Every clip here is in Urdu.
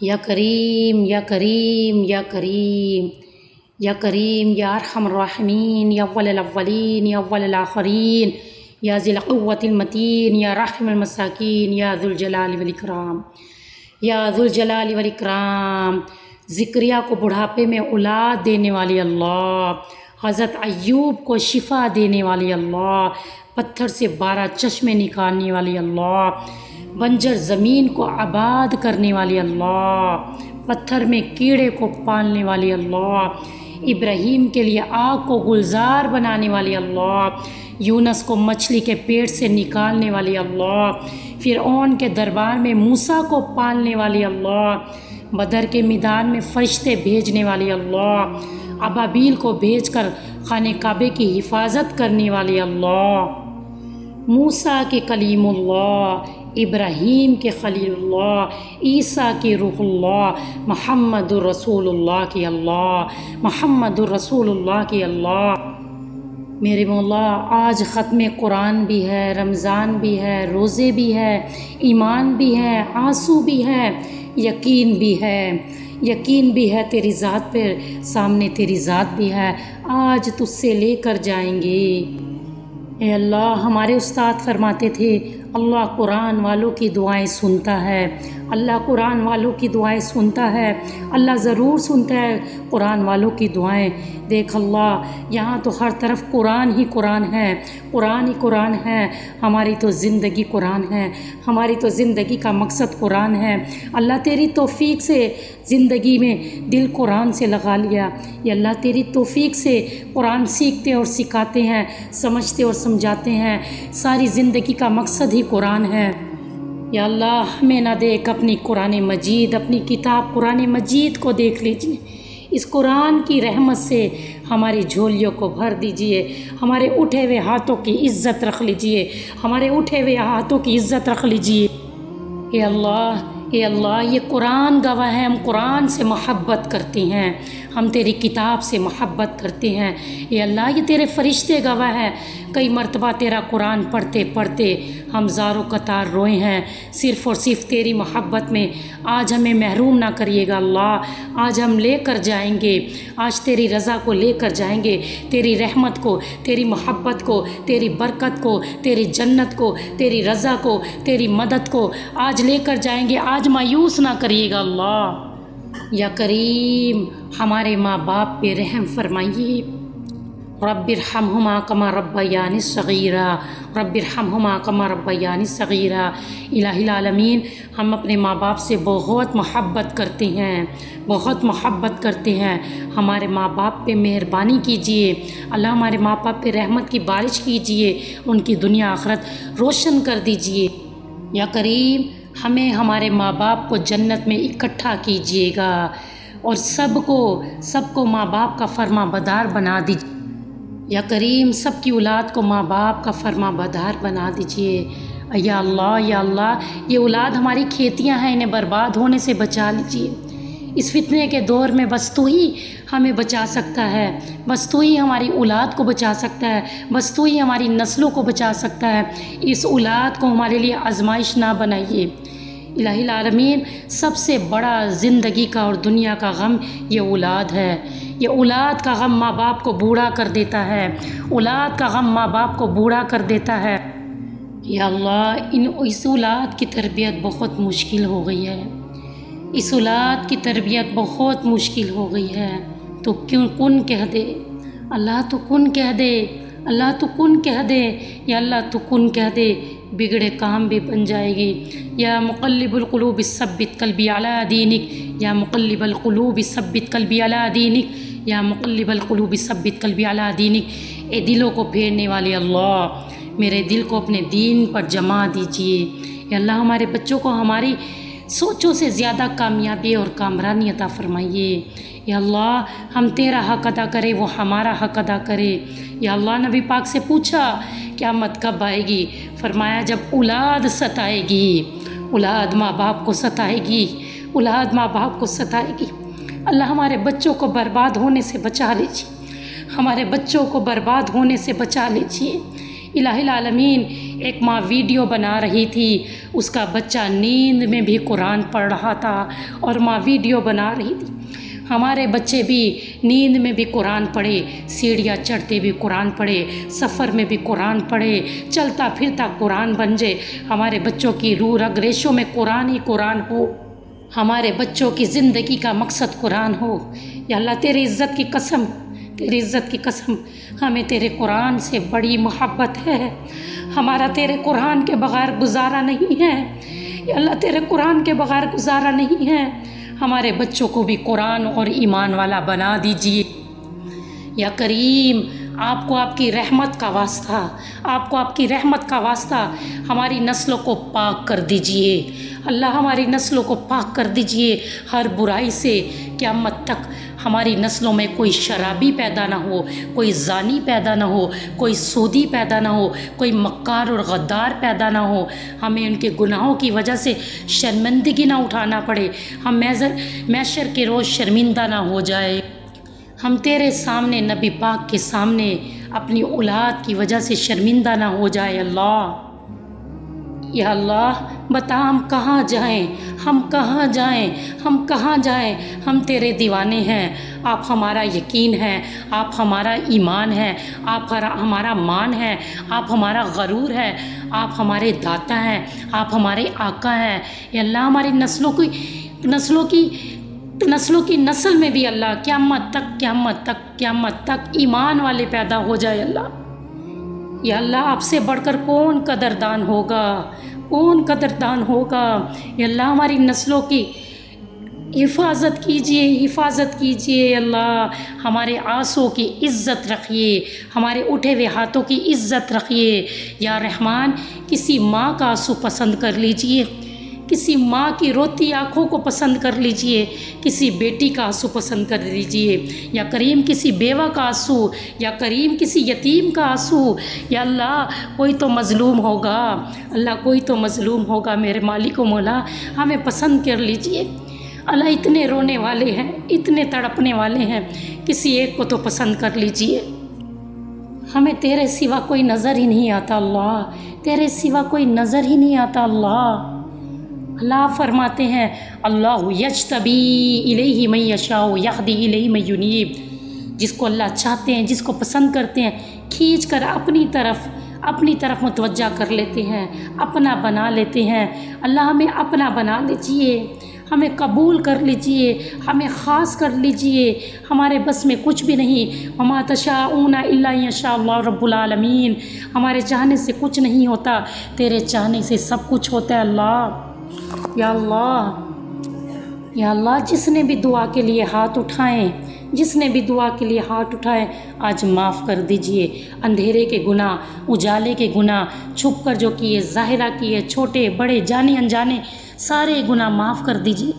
یا کریم یا کریم یا کریم یا کریم یا ارحم الراحمین یا اول الاولین یا اول الآخرین یا ذی القوة المتین یا رحم المساکین یا ذو الجلال والاکرام یا ذو الجلال والاکرام۔ ذکریہ کو بڑھاپے میں اولاد دینے والی اللہ، حضرت ایوب کو شفا دینے والی اللہ، پتھر سے 12 چشمے نکالنے والی اللہ، بنجر زمین کو آباد کرنے والی اللہ، پتھر میں کیڑے کو پالنے والی اللہ، ابراہیم کے لیے آگ کو گلزار بنانے والی اللہ، یونس کو مچھلی کے پیٹ سے نکالنے والی اللہ، فرعون کے دربار میں موسیٰ کو پالنے والی اللہ، بدر کے میدان میں فرشتے بھیجنے والی اللہ، ابابیل کو بھیج کر خانہ کعبے کی حفاظت کرنے والی اللہ، موسیٰ کے کلیم اللہ، ابراہیم کے خلیل اللہ، عیسیٰ کے روح اللہ، محمد الرسول اللہ کی اللہ، محمد الرسول اللہ کی اللہ۔ میرے مولا، آج ختم قرآن بھی ہے، رمضان بھی ہے، روزے بھی ہے، ایمان بھی ہے، آنسو بھی ہے، یقین بھی ہے، یقین بھی ہے تیری ذات پر، سامنے تیری ذات بھی ہے، آج تجھ سے لے کر جائیں گے۔ اے اللہ، ہمارے استاد فرماتے تھے اللہ قرآن والوں کی دعائیں سنتا ہے، اللہ قرآن والوں کی دعائیں سنتا ہے، اللہ ضرور سنتا ہے قرآن والوں کی دعائیں۔ دیکھ اللہ، یہاں تو ہر طرف قرآن ہی قرآن ہے، قرآن ہی قرآن ہے، ہماری تو زندگی قرآن ہے، ہماری تو زندگی کا مقصد قرآن ہے۔ اللہ تیری توفیق سے زندگی میں دل قرآن سے لگا لیا، یا اللہ تیری توفیق سے قرآن سیکھتے اور سکھاتے ہیں، سمجھتے اور سمجھاتے ہیں، ساری زندگی کا مقصد ہی قرآن ہے۔ یا اللہ، ہمیں نہ دیکھ اپنی قرآن مجید، اپنی کتاب قرآن مجید کو دیکھ لیجیے، اس قرآن کی رحمت سے ہماری جھولیوں کو بھر دیجیے، ہمارے اٹھے ہوئے ہاتھوں کی عزت رکھ لیجیے، ہمارے اٹھے ہوئے ہاتھوں کی عزت رکھ لیجیے۔ اے اللہ، اے اللہ، یہ قرآن گواہ ہے، ہم قرآن سے محبت کرتے ہیں، ہم تیری کتاب سے محبت کرتے ہیں۔ اے اللہ، یہ تیرے فرشتے گواہ ہیں، کئی مرتبہ تیرا قرآن پڑھتے پڑھتے ہم زاروں قطار روئے ہیں، صرف اور صرف تیری محبت میں۔ آج ہمیں محروم نہ کریے گا اللہ، آج ہم لے کر جائیں گے، آج تیری رضا کو لے کر جائیں گے، تیری رحمت کو، تیری محبت کو، تیری برکت کو، تیری جنت کو، تیری رضا کو، تیری مدد کو آج لے کر جائیں گے۔ آج مایوس نہ کریے گا اللہ۔ یا کریم، ہمارے ماں باپ پہ رحم فرمائیے۔ رب ارحمہما کما ربیانی صغیرا، رب ارحمہما کما ربیانی صغیرا۔ الہ العالمین، ہم اپنے ماں باپ سے بہت محبت کرتے ہیں، بہت محبت کرتے ہیں، ہمارے ماں باپ پہ مہربانی کیجیے اللہ، ہمارے ماں باپ پہ رحمت کی بارش کیجیے، ان کی دنیا آخرت روشن کر دیجیے۔ یا کریم، ہمیں ہمارے ماں باپ کو جنت میں اکٹھا کیجیے گا، اور سب کو ماں باپ کا فرما بردار بنا دیجیے۔ یا کریم، سب کی اولاد کو ماں باپ کا فرما بردار بنا دیجیے۔ یا اللہ، یا اللہ، یہ اولاد ہماری کھیتیاں ہیں، انہیں برباد ہونے سے بچا لیجیے۔ اس فتنے کے دور میں بس تو ہی ہمیں بچا سکتا ہے، بس تو ہی ہماری اولاد کو بچا سکتا ہے، بس تو ہی ہماری نسلوں کو بچا سکتا ہے۔ اس اولاد کو ہمارے لیے آزمائش نہ بنائیے۔ الہ العالمین، سب سے بڑا زندگی کا اور دنیا کا غم یہ اولاد ہے، یہ اولاد کا غم ماں باپ کو بوڑھا کر دیتا ہے، اولاد کا غم ماں باپ کو بوڑھا کر دیتا ہے۔ یا اللہ، اس اولاد کی تربیت بہت مشکل ہو گئی ہے، اس اولاد کی تربیت بہت مشکل ہو گئی ہے، تو کیوں کن کہہ دے اللہ، تو کن کہہ دے اللہ، تو کن کہہ دے یا اللہ، تو کن کہہ دے، بگڑے کام بھی بن جائے گی۔ یا مقلب القلوب ثبت قلبی علی دینک، یا مقلب القلوب ثبت قلبی علی دینک، یا مقلب القلوب ثبت قلبی علی دینک۔ اے دلوں کو پھیرنے والے اللہ، میرے دل کو اپنے دین پر جما دیجیے۔ یا اللہ، ہمارے بچوں کو ہماری سوچوں سے زیادہ کامیابی اور کامرانی عطا فرمائیے۔ یا اللہ، ہم تیرا حق ادا کرے، وہ ہمارا حق ادا کرے۔ یا اللہ، نبی پاک سے پوچھا قیامت کب آئے گی؟ فرمایا جب اولاد ستائے گی، اولاد ماں باپ کو ستائے گی، اولاد ماں باپ کو ستائے گی۔ اللہ، ہمارے بچوں کو برباد ہونے سے بچا لیجیے، ہمارے بچوں کو برباد ہونے سے بچا لیجیے۔ الہ العالمین، ایک ماں ویڈیو بنا رہی تھی، اس کا بچہ نیند میں بھی قرآن پڑھ رہا تھا اور ماں ویڈیو بنا رہی تھی۔ ہمارے بچے بھی نیند میں بھی قرآن پڑھے، سیڑھیاں چڑھتے بھی قرآن پڑھے، سفر میں بھی قرآن پڑھے، چلتا پھرتا قرآن بن جائے۔ ہمارے بچوں کی روح رگ ریشوں میں قرآن ہی قرآن ہو، ہمارے بچوں کی زندگی کا مقصد قرآن ہو۔ یا اللہ تیری عزت کی قسم، تیری عزت کی قسم، ہمیں تیرے قرآن سے بڑی محبت ہے، ہمارا تیرے قرآن کے بغیر گزارا نہیں ہے۔ یا اللہ تیرے قرآن کے بغیر گزارا نہیں ہے، ہمارے بچوں کو بھی قرآن اور ایمان والا بنا دیجیے۔ یا کریم، آپ کو آپ کی رحمت کا واسطہ، آپ کو آپ کی رحمت کا واسطہ ہماری نسلوں کو پاک کر دیجیے۔ اللہ ہماری نسلوں کو پاک کر دیجیے ہر برائی سے، قیامت تک ہماری نسلوں میں کوئی شرابی پیدا نہ ہو، کوئی زانی پیدا نہ ہو، کوئی سودی پیدا نہ ہو، کوئی مکار اور غدار پیدا نہ ہو، ہمیں ان کے گناہوں کی وجہ سے شرمندگی نہ اٹھانا پڑے، ہم محشر کے روز شرمندہ نہ ہو جائے، ہم تیرے سامنے نبی پاک کے سامنے اپنی اولاد کی وجہ سے شرمندہ نہ ہو جائے۔ اللہ، یا اللہ بتا ہم کہاں جائیں، ہم کہاں جائیں، ہم کہاں جائیں، ہم تیرے دیوانے ہیں، آپ ہمارا یقین ہے، آپ ہمارا ایمان ہے، آپ ہمارا مان ہے، آپ ہمارا غرور ہے، آپ ہمارے داتا ہیں، آپ ہمارے آقا ہیں۔ یا اللہ ہماری نسلوں کی نسل میں بھی اللہ قیامت تک ایمان والے پیدا ہو جائے۔ اللہ، یا اللہ آپ سے بڑھ کر کون قدردان ہوگا، کون قدردان ہوگا۔ یا اللہ ہماری نسلوں کی حفاظت کیجیے۔ اللہ ہمارے آنسوں کی عزت رکھیے، ہمارے اٹھے ہوئے ہاتھوں کی عزت رکھیے۔ یا رحمان، کسی ماں کا آنسو پسند کر لیجیے، کسی ماں کی روتی آنکھوں کو پسند کر لیجیے، کسی بیٹی کا آنسو پسند کر لیجیے۔ یا کریم کسی بیوہ کا آنسو، یا کریم کسی یتیم کا آنسو۔ یا اللہ کوئی تو مظلوم ہوگا، اللہ کوئی تو مظلوم ہوگا، میرے مالک و مولا ہمیں پسند کر لیجیے۔ اللہ اتنے رونے والے ہیں، اتنے تڑپنے والے ہیں، کسی ایک کو تو پسند کر لیجیے۔ ہمیں تیرے سوا کوئی نظر ہی نہیں آتا اللہ، تیرے سوا کوئی نظر ہی نہیں آتا اللہ۔ اللہ فرماتے ہیں اللہ یجتبی الیہ من یشاء یہدی الیہ من ینیب، جس کو اللہ چاہتے ہیں، جس کو پسند کرتے ہیں، کھینچ کر اپنی طرف متوجہ کر لیتے ہیں، اپنا بنا لیتے ہیں۔ اللہ ہمیں اپنا بنا لیجیے، ہمیں قبول کر لیجیے، ہمیں خاص کر لیجیے، ہمارے بس میں کچھ بھی نہیں۔ وما تشاءون الا ان یشاء اللہ رب العالمین، ہمارے چاہنے سے کچھ نہیں ہوتا، تیرے چاہنے سے سب کچھ ہوتا ہے۔ اللہ، یا اللہ، یا اللہ جس نے بھی دعا کے لیے ہاتھ اٹھائیں، جس نے بھی دعا کے لیے ہاتھ اٹھائے آج معاف کر دیجئے۔ اندھیرے کے گناہ، اجالے کے گناہ، چھپ کر جو کیے، ظاہرہ کیے، چھوٹے بڑے جانے انجانے سارے گناہ معاف کر دیجئے۔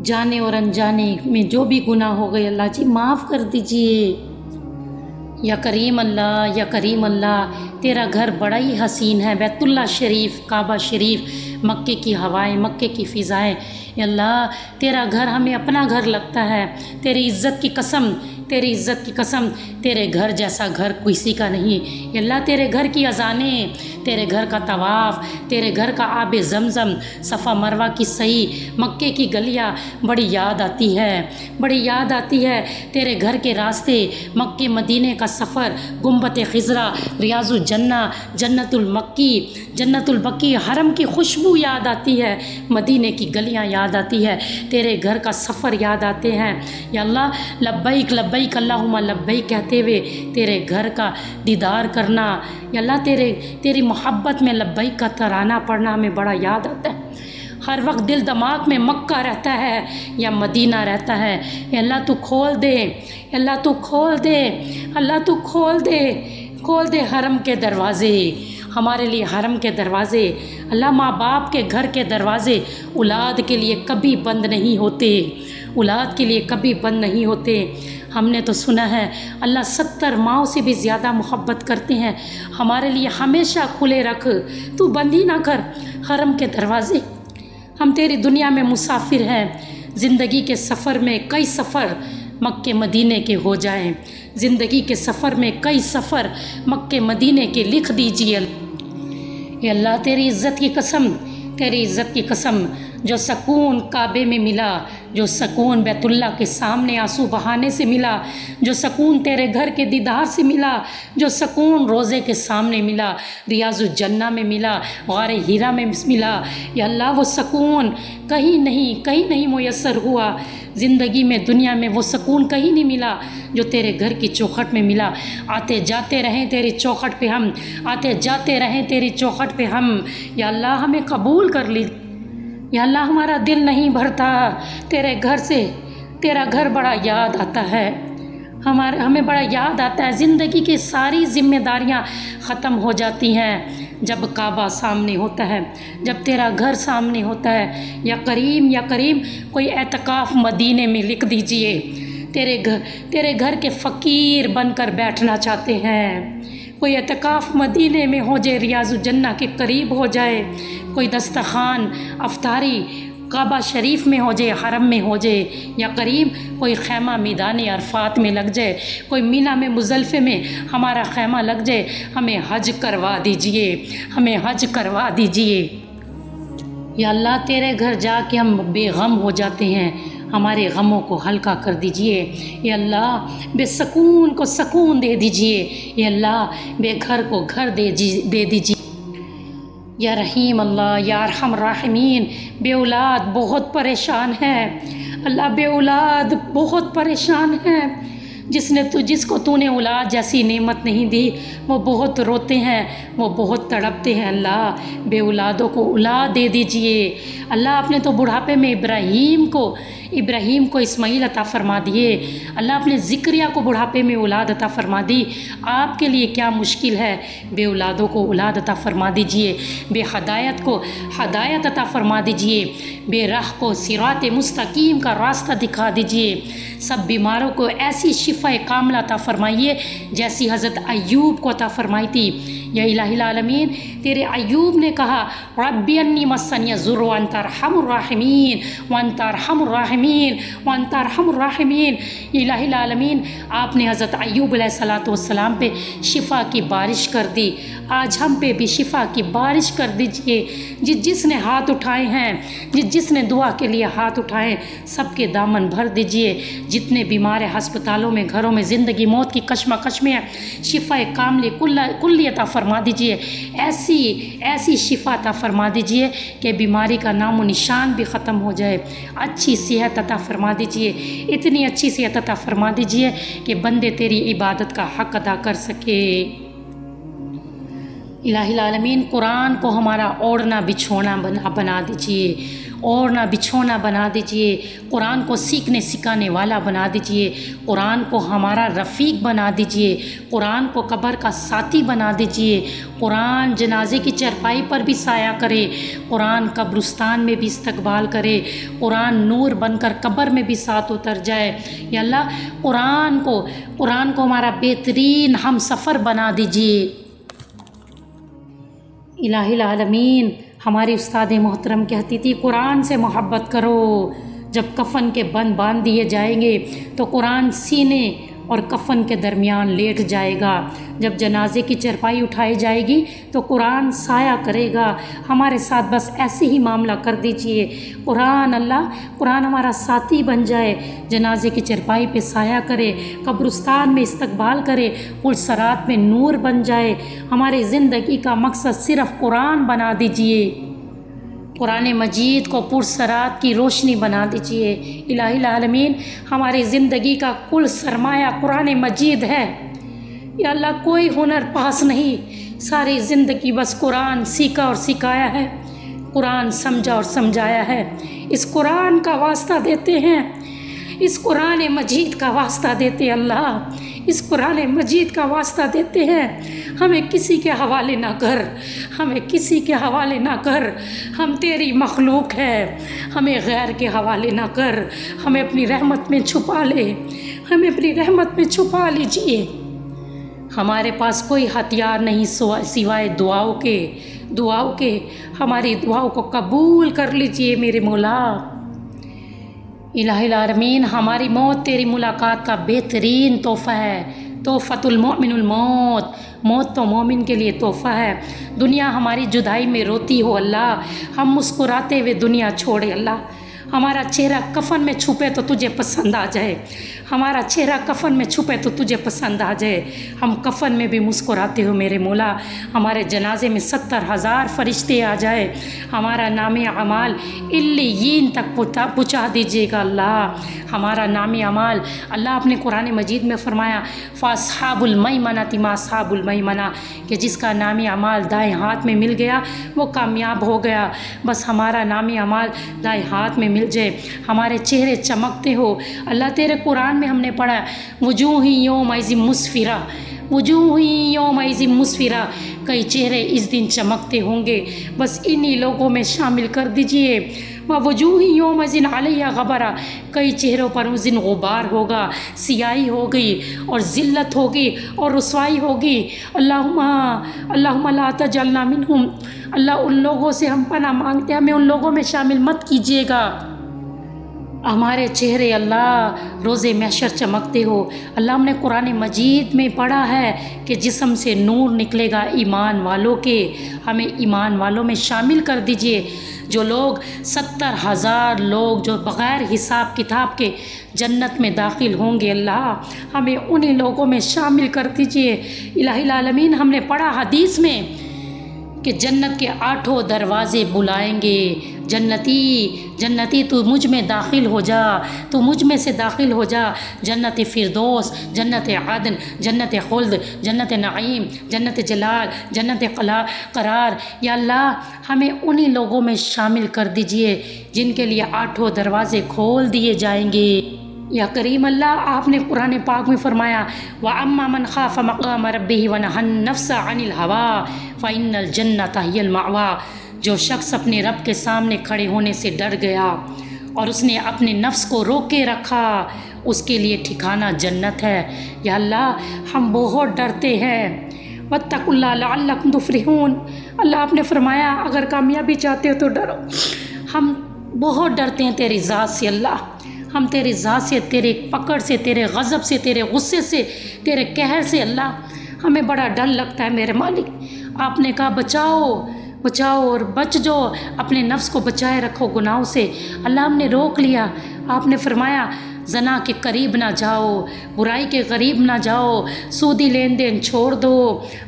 جانے اور انجانے میں جو بھی گناہ ہو گئے اللہ جی معاف کر دیجئے۔ یا کریم اللہ، یا کریم اللہ، تیرا گھر بڑا ہی حسین ہے، بیت اللہ شریف، کعبہ شریف، مکے کی ہوائیں، مکے کی فضائیں۔ یا اللہ تیرا گھر ہمیں اپنا گھر لگتا ہے، تیری عزت کی قسم، تیری عزت کی قسم، تیرے گھر جیسا گھر کسی کا نہیں۔ یا اللہ تیرے گھر کی اذانیں، تیرے گھر کا طواف، تیرے گھر کا آب زمزم، صفا مروہ کی سعی، مکے کی گلیاں، بڑی یاد آتی ہے، بڑی یاد آتی ہے۔ تیرے گھر کے راستے، مکے مدینے کا سفر، گنبد خضرا، ریاض الجنہ، جنت البقیع، حرم کی خوشبو یاد آتی ہے، مدینے کی گلیاں یاد آتی ہے، تیرے گھر کا سفر یاد آتے ہیں۔ یا اللہ لبیک لبیک اللہم لبیک کہتے ہوئے تیرے گھر کا دیدار کرنا، یا اللہ تیری محبت میں لبیک کا ترانہ پڑھنا ہمیں بڑا یاد آتا ہے۔ ہر وقت دل دماغ میں مکہ رہتا ہے یا مدینہ رہتا ہے۔ یا اللہ تو کھول دے، یا اللہ تو کھول دے، اللہ تو کھول دے حرم کے دروازے، ہمارے لیے حرم کے دروازے۔ اللہ ماں باپ کے گھر کے دروازے اولاد کے لیے کبھی بند نہیں ہوتے، اولاد کے لیے کبھی بند نہیں ہوتے۔ ہم نے تو سنا ہے اللہ 70 ماؤں سے بھی زیادہ محبت کرتے ہیں، ہمارے لیے ہمیشہ کھلے رکھ، تو بند ہی نہ کر حرم کے دروازے۔ ہم تیری دنیا میں مسافر ہیں، زندگی کے سفر میں کئی سفر مکے مدینے کے ہو جائیں۔ زندگی کے سفر میں کئی سفر مکے مدینے کے لکھ دیجیے۔ اے اللہ تیری عزت کی قسم، تیری عزت کی قسم، جو سکون کعبے میں ملا، جو سکون بیت اللہ کے سامنے آنسو بہانے سے ملا، جو سکون تیرے گھر کے دیدار سے ملا، جو سکون روزے کے سامنے ملا، ریاض الجنہ میں ملا، غار ہیرا میں ملا، یا اللہ وہ سکون کہیں نہیں میسر ہوا۔ زندگی میں دنیا میں وہ سکون کہیں نہیں ملا جو تیرے گھر کی چوکھٹ میں ملا۔ آتے جاتے رہیں تیری چوکھٹ پہ ہم، آتے جاتے رہیں تیری چوکھٹ پہ ہم، یا اللہ ہمیں قبول کر لی۔ یا اللہ ہمارا دل نہیں بھرتا تیرے گھر سے، تیرا گھر بڑا یاد آتا ہے، ہمیں بڑا یاد آتا ہے۔ زندگی کی ساری ذمہ داریاں ختم ہو جاتی ہیں جب کعبہ سامنے ہوتا ہے، جب تیرا گھر سامنے ہوتا ہے۔ یا کریم کوئی اعتکاف مدینے میں لکھ دیجئے۔ تیرے گھر کے فقیر بن کر بیٹھنا چاہتے ہیں، کوئی اعتکاف مدینے میں ہو جائے، ریاض الجنہ کے قریب ہو جائے، کوئی دسترخوان افطاری کعبہ شریف میں ہو جائے، حرم میں ہو جائے، یا قریب کوئی خیمہ میدان عرفات میں لگ جائے، کوئی مینا میں مزدلفے میں ہمارا خیمہ لگ جائے، ہمیں حج کروا دیجئے، ہمیں حج کروا دیجئے۔ یا اللہ تیرے گھر جا کے ہم بے غم ہو جاتے ہیں، ہمارے غموں کو ہلکا کر دیجئے۔ یا اللہ بے سکون کو سکون دے دیجئے، یا اللہ بے گھر کو گھر دے دیجئے۔ یا رحیم اللہ، یا ارحم الراحمین، بے اولاد بہت پریشان ہے اللہ، بے اولاد بہت پریشان ہے۔ جس کو تو نے اولاد جیسی نعمت نہیں دی وہ بہت روتے ہیں، وہ بہت تڑپتے ہیں۔ اللہ بے اولادوں کو اولاد دے دیجئے۔ اللہ آپ نے تو بڑھاپے میں ابراہیم کو اسماعیل عطا فرما دیے، اللہ اپنے ذکریہ کو بڑھاپے میں اولاد عطا فرما دی۔ آپ کے لیے کیا مشکل ہے؟ بے اولادوں کو اولاد عطا فرما دیجئے، بے ہدایت کو ہدایت عطا فرما دیجئے، بے راہ کو صراط مستقیم کا راستہ دکھا دیجئے۔ سب بیماروں کو ایسی شفا کاملہ عطا فرمائیے جیسی حضرت ایوب کو عطا فرمائی تھی۔ یا الہ العالمین، تیرے ایوب نے کہا ربی انی مسنی الضر وانت ارحم الراحمین وانت ارحم الراحمین وانت ارحم الراحمین۔ الہ العالمین، آپ نے حضرت ایوب علیہ السلام پہ شفا کی بارش کر دی، آج ہم پہ بھی شفا کی بارش کر دیجئے۔ جس نے ہاتھ اٹھائے ہیں، جس نے دعا کے لیے ہاتھ اٹھائے، سب کے دامن بھر دیجئے۔ جتنے بیمار ہیں ہسپتالوں میں، گھروں میں، زندگی موت کی کشمکش میں ہیں، شفا کاملی کلی عطا فرما دیجئے۔ ایسی شفا عطا فرما دیجئے کہ بیماری کا نام و نشان بھی ختم ہو جائے۔ اچھی صحت عطا فرما دیجئے، اتنی اچھی صحت عطا فرما دیجئے کہ بندے تیری عبادت کا حق ادا کر سکے۔ الہ العالمین، قرآن کو ہمارا اوڑھنا بچھونا بنا دیجئے، اوڑھنا بچھونا بنا دیجئے، قرآن کو سیکھنے سکھانے والا بنا دیجئے، قرآن کو ہمارا رفیق بنا دیجئے، قرآن کو قبر کا ساتھی بنا دیجئے، قرآن جنازے کی چرپائی پر بھی سایہ کرے، قرآن قبرستان میں بھی استقبال کرے، قرآن نور بن کر قبر میں بھی ساتھ اتر جائے۔ یا اللہ قرآن کو ہمارا بہترین ہم سفر بنا دیجئے۔ الہ العالمین، ہماری استاد محترم کہتی تھی قرآن سے محبت کرو۔ جب کفن کے بند باندھ دیے جائیں گے تو قرآن سینے اور کفن کے درمیان لیٹ جائے گا، جب جنازے کی چرپائی اٹھائی جائے گی تو قرآن سایہ کرے گا۔ ہمارے ساتھ بس ایسے ہی معاملہ کر دیجئے، قرآن ہمارا ساتھی بن جائے، جنازے کی چرپائی پہ سایہ کرے، قبرستان میں استقبال کرے، پلسرات میں نور بن جائے۔ ہماری زندگی کا مقصد صرف قرآن بنا دیجئے، قرآن مجید کو پرسرات کی روشنی بنا دیجئے۔ الہ العالمین، ہماری زندگی کا کل سرمایہ قرآن مجید ہے۔ یا اللہ کوئی ہنر پاس نہیں، ساری زندگی بس قرآن سیکھا اور سکھایا ہے، قرآن سمجھا اور سمجھایا ہے۔ اس قرآن کا واسطہ دیتے ہیں، اس قرآن مجید کا واسطہ دیتے ہیں اللہ، اس قرآن مجید کا واسطہ دیتے ہیں۔ ہمیں کسی کے حوالے نہ کر، ہمیں کسی کے حوالے نہ کر، ہم تیری مخلوق ہے، ہمیں غیر کے حوالے نہ کر، ہمیں اپنی رحمت میں چھپا لے، ہمیں اپنی رحمت میں چھپا لیجئے۔ ہمارے پاس کوئی ہتھیار نہیں سوائے دعاؤں کے، ہماری دعاؤں کو قبول کر لیجئے میرے مولا۔ الہ العالمین ہماری موت تیری ملاقات کا بہترین تحفہ ہے، تحفۃ المؤمن الموت، موت تو مومن کے لیے تحفہ ہے۔ دنیا ہماری جدائی میں روتی ہو اللہ، ہم مسکراتے ہوئے دنیا چھوڑے اللہ، ہمارا چہرہ کفن میں چھپے تو تجھے پسند آ جائے، ہمارا چہرہ کفن میں چھپے تو تجھے پسند آ جائے، ہم کفن میں بھی مسکراتے ہو میرے مولا، ہمارے جنازے میں 70,000 فرشتے آ جائے، ہمارا نام اعمال علیین تک پہنچا دیجیے گا اللہ، ہمارا نام اعمال اللہ آپ نے قرآن مجید میں فرمایا فاصحاب المیمنۃ ما اصحاب المیمنہ، کہ جس کا نام اعمال دائیں ہاتھ میں مل گیا وہ کامیاب ہو گیا، بس ہمارا نام اعمال دائیں ہاتھ میں مل جائے، ہمارے چہرے چمکتے ہو اللہ، تیرے قرآن میں ہم نے پڑھا وجوہ یومئذ مسفرہ، وجوہ یومئذ مسفرہ، کئی چہرے اس دن چمکتے ہوں گے، بس انہی لوگوں میں شامل کر دیجئے، وجوہ یومئذ علیہا غبرہ، کئی چہروں پر اس دن غبار ہوگا، سیاہی ہوگی اور ذلت ہوگی اور رسوائی ہوگی، اللہم لا تجعلنا منہم، اللہ ان لوگوں سے ہم پناہ مانگتے ہیں، ہمیں ان لوگوں میں شامل مت کیجیے گا، ہمارے چہرے اللہ روز محشر چمکتے ہو اللہ، ہم نے قرآن مجید میں پڑھا ہے کہ جسم سے نور نکلے گا ایمان والوں کے، ہمیں ایمان والوں میں شامل کر دیجئے، جو لوگ 70,000 لوگ جو بغیر حساب کتاب کے جنت میں داخل ہوں گے اللہ، ہمیں انہی لوگوں میں شامل کر دیجئے، الہ العالمین ہم نے پڑھا حدیث میں کہ جنت کے 8 دروازے بلائیں گے، جنتی تو مجھ میں داخل ہو جا، تو مجھ میں سے داخل ہو جا، جنت فردوس، جنت عدن، جنت خلد، جنت نعیم، جنت جلال، جنت قرار، یا اللہ ہمیں انہی لوگوں میں شامل کر دیجئے جن کے لیے 8 دروازے کھول دیے جائیں گے، یا کریم اللہ آپ نے قرآن پاک میں فرمایا وَأَمَّا مَنْ خَافَ مَقَامَ رَبِّهِ وَنَهَى النَّفْسَ عَنِ الْهَوَىٰ فَإِنَّ الْجَنَّةَ هِيَ الْمَأْوَىٰ، جو شخص اپنے رب کے سامنے کھڑے ہونے سے ڈر گیا اور اس نے اپنے نفس کو روکے رکھا، اس کے لیے ٹھکانہ جنت ہے، یا اللہ ہم بہت ڈرتے ہیں، وَاتَّقُوا اللَّهَ لَعَلَّكُمْ تُفْلِحُونَ، اللہ آپ نے فرمایا اگر کامیابی چاہتے ہو تو ڈرو، ہم بہت ڈرتے ہیں تیری ذات سے اللہ، ہم تیری ذات سے، تیرے پکڑ سے، تیرے غضب سے، تیرے غصے سے، تیرے قہر سے اللہ ہمیں بڑا ڈر لگتا ہے میرے مالک، آپ نے کہا بچاؤ اور بچ جو، اپنے نفس کو بچائے رکھو گناہوں سے، اللہ ہم نے روک لیا، آپ نے فرمایا زنا کے قریب نہ جاؤ، برائی کے قریب نہ جاؤ، سودی لین دین چھوڑ دو،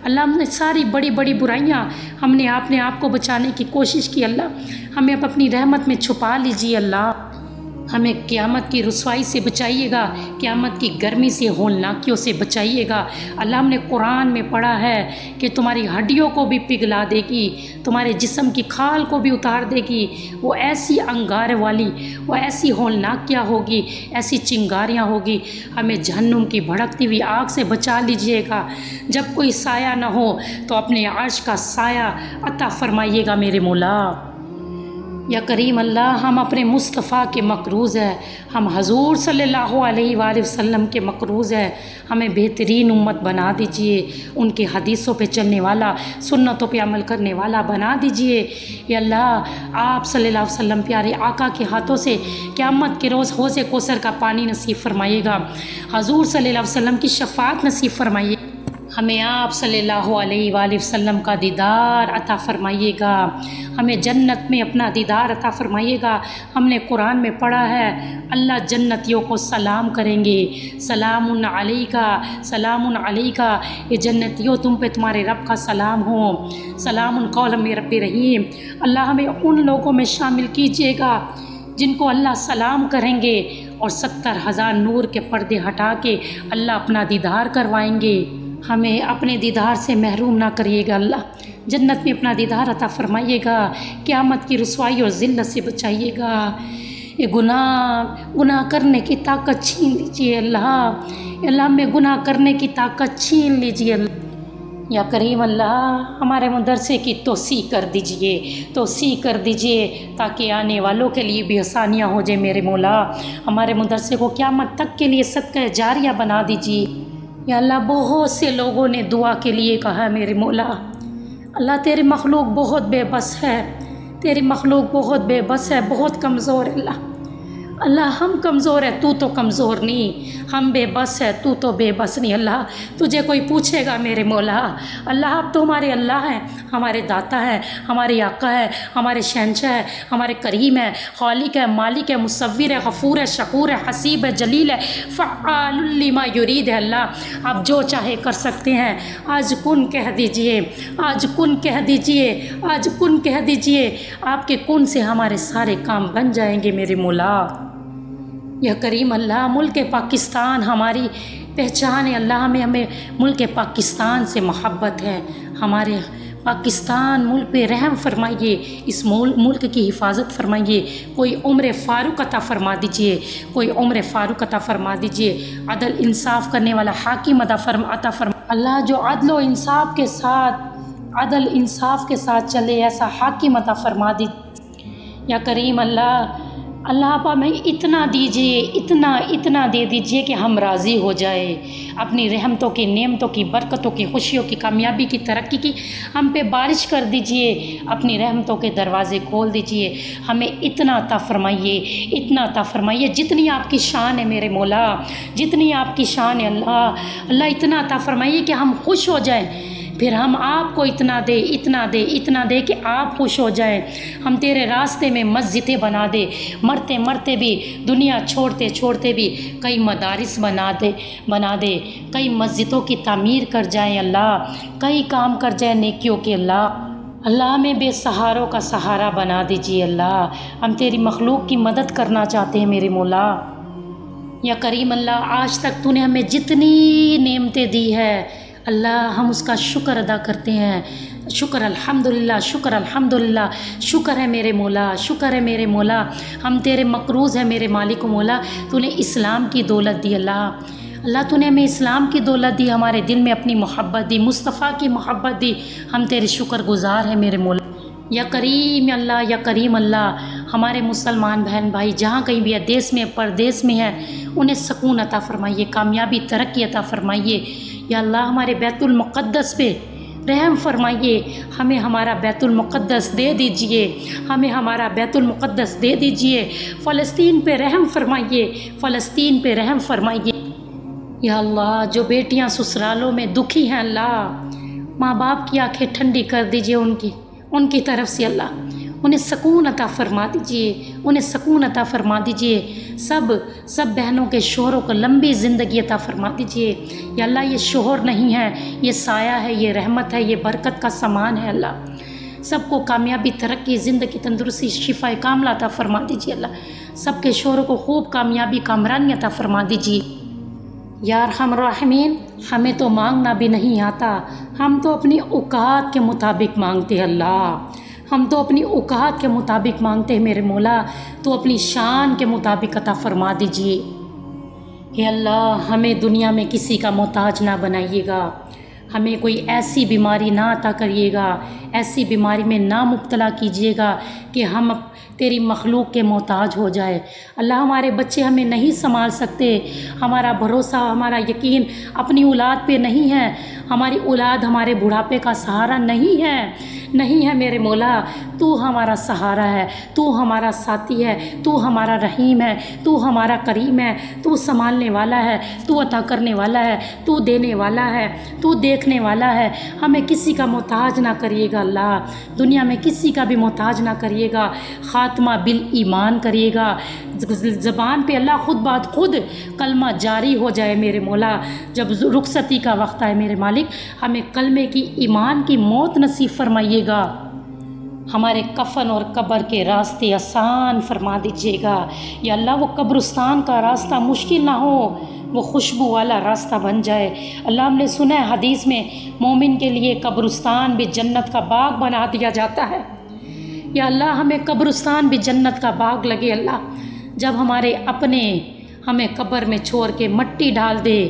اللہ ہم نے ساری بڑی بڑی برائیاں ہم نے اپنے آپ کو بچانے کی کوشش کی، اللہ ہمیں اب اپنی رحمت میں چھپا لیجیے اللہ، ہمیں قیامت کی رسوائی سے بچائیے گا، قیامت کی گرمی سے ہولناکیوں سے بچائیے گا، اللہ ہم نے قرآن میں پڑھا ہے کہ تمہاری ہڈیوں کو بھی پگھلا دے گی، تمہارے جسم کی کھال کو بھی اتار دے گی، وہ ایسی انگار والی، وہ ایسی ہولناکیاں ہوگی، ایسی چنگاریاں ہوگی، ہمیں جہنم کی بھڑکتی ہوئی آگ سے بچا لیجئے گا، جب کوئی سایہ نہ ہو تو اپنے عرش کا سایہ عطا فرمائیے گا میرے مولا، یا کریم اللہ ہم اپنے مصطفیٰ کے مقروض ہیں، ہم حضور صلی اللہ علیہ وآلہ وسلم کے مقروض ہیں، ہمیں بہترین امت بنا دیجئے، ان کی حدیثوں پہ چلنے والا، سنتوں پہ عمل کرنے والا بنا دیجئے، یا اللہ آپ صلی اللہ علیہ وسلم پیارے آقا کے ہاتھوں سے قیامت کے روز حوض کوثر کا پانی نصیب فرمائیے گا، حضور صلی اللہ علیہ وسلم کی شفاعت نصیب فرمائیے، ہمیں آپ صلی اللہ علیہ وآلہ وسلم کا دیدار عطا فرمائیے گا، ہمیں جنت میں اپنا دیدار عطا فرمائیے گا، ہم نے قرآن میں پڑھا ہے اللہ جنتیوں کو سلام کریں گے، سلام علیکہ سلام علیکہ، یہ جنتیوں تم پہ تمہارے رب کا سلام ہو، سلام قولا من رب رحیم، اللہ ہمیں ان لوگوں میں شامل کیجیے گا جن کو اللہ سلام کریں گے اور 70,000 نور کے پردے ہٹا کے اللہ اپنا دیدار کروائیں گے، ہمیں اپنے دیدار سے محروم نہ کریے گا اللہ، جنت میں اپنا دیدار عطا فرمائیے گا، قیامت کی رسوائی اور ذلت سے بچائیے گا، یہ گناہ کرنے کی طاقت چھین لیجیے اللہ ہمیں گناہ کرنے کی طاقت چھین لیجیے اللہ، یا کریم اللہ ہمارے مدرسے کی توسیع کر دیجئے تاکہ آنے والوں کے لیے بھی آسانیاں ہو جائے میرے مولا، ہمارے مدرسے کو قیامت تک کے لیے صدقہ جاریہ بنا دیجئے، یا اللہ بہت سے لوگوں نے دعا کے لیے کہا میرے مولا، اللہ تیری مخلوق بہت بے بس ہے، تیری مخلوق بہت بے بس ہے، بہت کمزور ہے اللہ ہم کمزور ہے، تو تو کمزور نہیں، ہم بے بس ہے، تو تو بے بس نہیں اللہ، تجھے کوئی پوچھے گا میرے مولا؟ اللہ اب تو ہمارے اللہ ہیں، ہمارے داتا ہیں، ہمارے آقا ہے، ہمارے شہنشاہ ہے، ہمارے کریم ہے، خالق ہے، مالک ہے، مصور ہے، غفور ہے، شکور ہے، حسیب ہے، جلیل ہے، فعال لما یرید ہے اللہ، آپ جو چاہے کر سکتے ہیں۔ آج کن کہہ دیجئے، آج کن کہہ دیجئے، آج کن کہہ دیجئے، آپ کے کن سے ہمارے سارے کام بن جائیں گے میرے مولا۔ یا کریم اللہ، ملک پاکستان ہماری پہچان ہے اللہ، ہمیں ملک پاکستان سے محبت ہے، ہمارے پاکستان ملک پہ رحم فرمائیے، اس ملک کی حفاظت فرمائیے، کوئی عمر فاروق عطا فرما دیجئے، کوئی عمر فاروق عطا فرما دیجئے، عدل انصاف کرنے والا حاکم عطا فرما اللہ، جو عدل و انصاف کے ساتھ، عدل انصاف کے ساتھ چلے، ایسا حاکم عطا فرما دیجئے یا کریم اللہ۔ اللہ آپ ہمیں اتنا دیجئے، اتنا دے دیجئے کہ ہم راضی ہو جائے، اپنی رحمتوں کی، نعمتوں کی، برکتوں کی، خوشیوں کی، کامیابی کی، ترقی کی ہم پہ بارش کر دیجئے، اپنی رحمتوں کے دروازے کھول دیجئے، ہمیں اتنا عطا فرمائیے، اتنا عطا فرمائیے جتنی آپ کی شان ہے میرے مولا، جتنی آپ کی شان ہے اللہ۔ اللہ اتنا عطا فرمائیے کہ ہم خوش ہو جائیں، پھر ہم آپ کو اتنا دے کہ آپ خوش ہو جائیں، ہم تیرے راستے میں مسجدیں بنا دے، مرتے بھی، دنیا چھوڑتے بھی کئی مدارس بنا دے، کئی مسجدوں کی تعمیر کر جائیں اللہ، کئی کام کر جائیں نیکیوں کے اللہ۔ اللہ ہمیں بے سہاروں کا سہارا بنا دیجیے اللہ، ہم تیری مخلوق کی مدد کرنا چاہتے ہیں میرے مولا۔ یا کریم اللہ، آج تک تو نے ہمیں جتنی نعمتیں دی ہے اللہ، ہم اس کا شکر ادا کرتے ہیں، شکر الحمدللہ، شکر الحمدللہ، شکر ہے میرے مولا، شکر ہے میرے مولا، ہم تیرے مقروض ہیں میرے مالک و مولا۔ تو نے اسلام کی دولت دی اللہ تو نے ہمیں اسلام کی دولت دی، ہمارے دل میں اپنی محبت دی، مصطفیٰ کی محبت دی، ہم تیرے شکر گزار ہیں میرے مولا۔ یا کریم اللہ، یا کریم اللہ، ہمارے مسلمان بہن بھائی جہاں کہیں بھی ہے، دیس میں پردیس میں ہے، انہیں سکون عطا فرمائیے، کامیابی ترقی عطا فرمائیے۔ یا اللہ ہمارے بیت المقدس پہ رحم فرمائیے، ہمیں ہمارا بیت المقدس دے دیجئے، ہمیں ہمارا بیت المقدس دے دیجئے، فلسطین پہ رحم فرمائیے، فلسطین پہ رحم فرمائیے۔ یا اللہ جو بیٹیاں سسرالوں میں دکھی ہیں اللہ، ماں باپ کی آنکھیں ٹھنڈی کر دیجئے، ان کی طرف سے اللہ انہیں سکون عطا فرما دیجئے، انہیں سکون عطا فرما دیجئے، سب بہنوں کے شوہروں کو لمبی زندگی عطا فرما دیجئے۔ یا اللہ یہ شوہر نہیں ہے، یہ سایہ ہے، یہ رحمت ہے، یہ برکت کا سامان ہے اللہ، سب کو کامیابی ترقی زندگی تندرستی شفا کاملہ عطا فرما دیجئے اللہ، سب کے شوہروں کو خوب کامیابی کامرانی عطا فرما دیجئے۔ یا ارحم الراحمین، ہمیں تو مانگنا بھی نہیں آتا، ہم تو اپنی اوقات کے مطابق مانگتے ہیں اللہ، ہم تو اپنی اوقات کے مطابق مانگتے ہیں میرے مولا، تو اپنی شان کے مطابق عطا فرما دیجئے۔ اے اللہ ہمیں دنیا میں کسی کا محتاج نہ بنائیے گا، ہمیں کوئی ایسی بیماری نہ عطا کریے گا، ایسی بیماری میں نہ مبتلا کیجیے گا کہ ہم تیری مخلوق کے محتاج ہو جائے۔ اللہ ہمارے بچے ہمیں نہیں سنبھال سکتے، ہمارا بھروسہ، ہمارا یقین اپنی اولاد پہ نہیں ہے، ہماری اولاد ہمارے بڑھاپے کا سہارا نہیں ہے میرے مولا، تو ہمارا سہارا ہے، تو ہمارا ساتھی ہے، تو ہمارا رحیم ہے، تو ہمارا کریم ہے، تو سنبھالنے والا ہے، تو عطا کرنے والا ہے، تو دینے والا ہے، تو دیکھنے والا ہے، ہمیں کسی کا محتاج نہ کریے گا اللہ، دنیا میں کسی کا بھی محتاج نہ کریے گا، خاتمہ بالایمان کریے گا، زبان پہ اللہ خود بات خود کلمہ جاری ہو جائے میرے مولا، جب رخصتی کا وقت آئے میرے مالک ہمیں کلمے کی ایمان کی موت نصیب فرمائیے گا، ہمارے کفن اور قبر کے راستے آسان فرما دیجیے گا۔ یا اللہ وہ قبرستان کا راستہ مشکل نہ ہو، وہ خوشبو والا راستہ بن جائے۔ اللہ ہم نے سنا ہے حدیث میں مومن کے لیے قبرستان بھی جنت کا باغ بنا دیا جاتا ہے۔ یا اللہ ہمیں قبرستان بھی جنت کا باغ لگے اللہ، جب ہمارے اپنے ہمیں قبر میں چھوڑ کے مٹی ڈال دے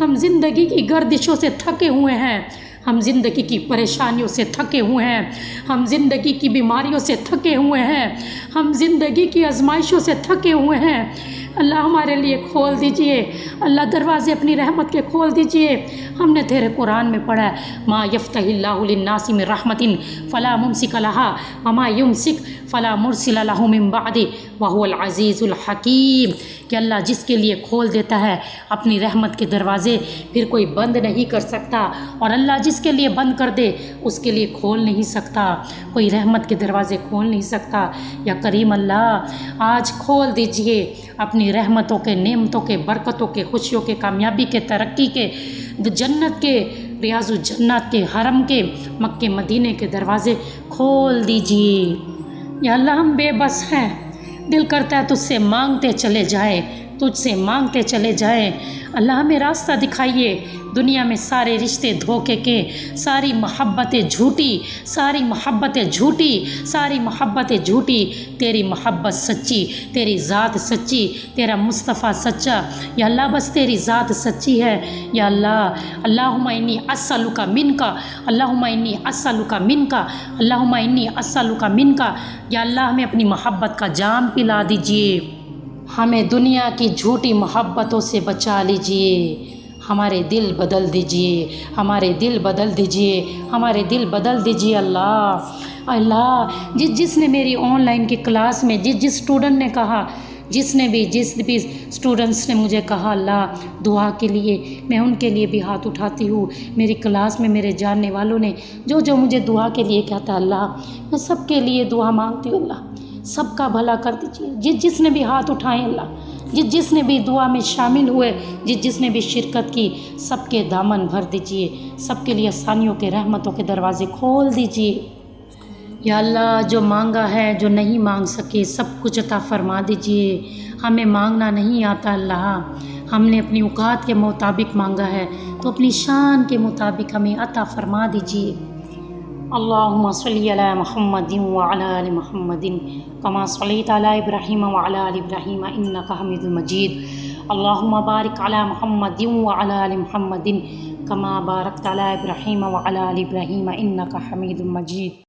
ہم زندگی کی گردشوں سے تھکے ہوئے ہیں، ہم زندگی کی پریشانیوں سے تھکے ہوئے ہیں، ہم زندگی کی بیماریوں سے تھکے ہوئے ہیں، ہم زندگی کی آزمائشوں سے تھکے ہوئے ہیں۔ اللہ ہمارے لیے کھول دیجئے، اللہ دروازے اپنی رحمت کے کھول دیجئے۔ ہم نے تیرے قرآن میں پڑھا ہے ما یفتح اللہ للناس من رحمت فلا ممسک لها وما یمسک فلا مرسل له من بعدہ وهو العزیز الحکیم، کہ اللہ جس کے لیے کھول دیتا ہے اپنی رحمت کے دروازے پھر کوئی بند نہیں کر سکتا، اور اللہ جس کے لیے بند کر دے اس کے لیے کھول نہیں سکتا، کوئی رحمت کے دروازے کھول نہیں سکتا۔ یا کریم اللہ آج کھول دیجئے اپنی رحمتوں کے، نعمتوں کے، برکتوں کے، خوشیوں کے، کامیابی کے، ترقی کے، جنت کے، ریاض الجنات کے، حرم کے، مکے مدینے کے دروازے کھول دیجئے۔ یا اللہ ہم بے بس ہیں، دل کرتا ہے تجھ سے مانگتے چلے جائیں، تجھ سے مانگتے چلے جائیں۔ اللہ ہمیں راستہ دکھائیے، دنیا میں سارے رشتے دھوکے کے، ساری محبتیں جھوٹی، ساری محبتیں جھوٹی، ساری محبتیں جھوٹی، تیری محبت سچی، تیری ذات سچی، تیرا مصطفیٰ سچا۔ یا اللہ بس تیری ذات سچی ہے۔ یا اللہ اللہم انی اسألک منک، اللہم انی اسألک منک، اللہم انی اسألک منک۔ یا اللہ ہمیں اپنی محبت کا جام پلا دیجئے، ہمیں دنیا کی جھوٹی محبتوں سے بچا لیجئے، ہمارے دل بدل دیجئے، ہمارے دل بدل دیجئے، ہمارے دل بدل دیجئے۔ اللہ اللہ جس نے میری آن لائن کی کلاس میں جس اسٹوڈنٹ نے کہا، جس بھی اسٹوڈنٹس نے مجھے کہا اللہ دعا کے لیے، میں ان کے لیے بھی ہاتھ اٹھاتی ہوں۔ میری کلاس میں میرے جاننے والوں نے جو مجھے دعا کے لیے کہتا اللہ، میں سب کے لیے دعا مانگتی ہوں، اللہ سب کا بھلا کر دیجیے۔ جس نے بھی ہاتھ اٹھائے اللہ، جس نے بھی دعا میں شامل ہوئے، جس نے بھی شرکت کی، سب کے دامن بھر دیجیے، سب کے لیے آسانیوں کے، رحمتوں کے دروازے کھول دیجیے۔ یا اللہ جو مانگا ہے، جو نہیں مانگ سکے، سب کچھ عطا فرما دیجیے۔ ہمیں مانگنا نہیں آتا اللہ، ہم نے اپنی اوقات کے مطابق مانگا ہے، تو اپنی شان کے مطابق ہمیں عطا فرما دیجیے۔ اللہم صلی علی محمد وعلی آل محمد کما صلیت علی ابراہیم وعلی آل ابراہیم انک حمید مجید۔ اللہم بارک علی محمد وعلی آل محمد کما بارکت علی ابراہیم وعلی آل ابراہیم انک حمید مجید۔